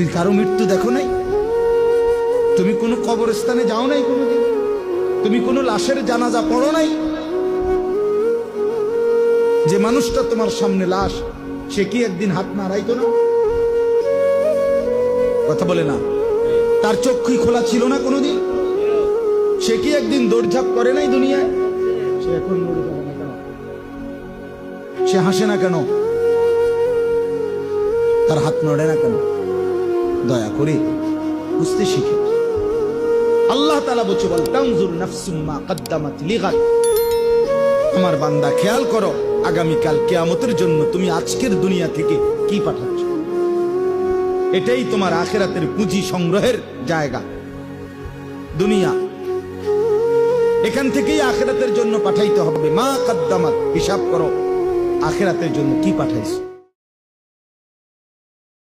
তুই কারো মৃত্যু দেখো নাই? তুমি কোনো কবরস্থানে যাও নাই কোনোদিন? তুমি কোনো লাশের জানাজা পড়ো নাই? যে মানুষটা তোমার সামনে লাশ, সে কি একদিন হাত নাড়াইতো না? কথা বলে না? তার চক্ষুই খোলা ছিল না কোনোদিন? সে কি একদিন দৌড়ঝাঁপ করে নাই দুনিয়ায়? সে এখন নড়ে যাবে না কেন? সে হাসে না কেন? তার হাত নড়ে না কেন? দয়া করে বুঝতে শিখে। আল্লাহ তাআলা বলছে, বল তানজুর নাফসুম মা কদ্দামাত লিগাদ। আমার বান্দা, খেয়াল করো আগামীকাল কিয়ামতের জন্য তুমি আজকের দুনিয়া থেকে কি পাঠাচ্ছ। এটাই তোমার আখিরাতের পুঁজি সংগ্রহের জায়গা। দুনিয়া এখান থেকেই আখিরাতের জন্য পাঠাইতে হবে। মা কদ্দামাত, হিসাব করো আখিরাতের জন্য কি পাঠাইছো।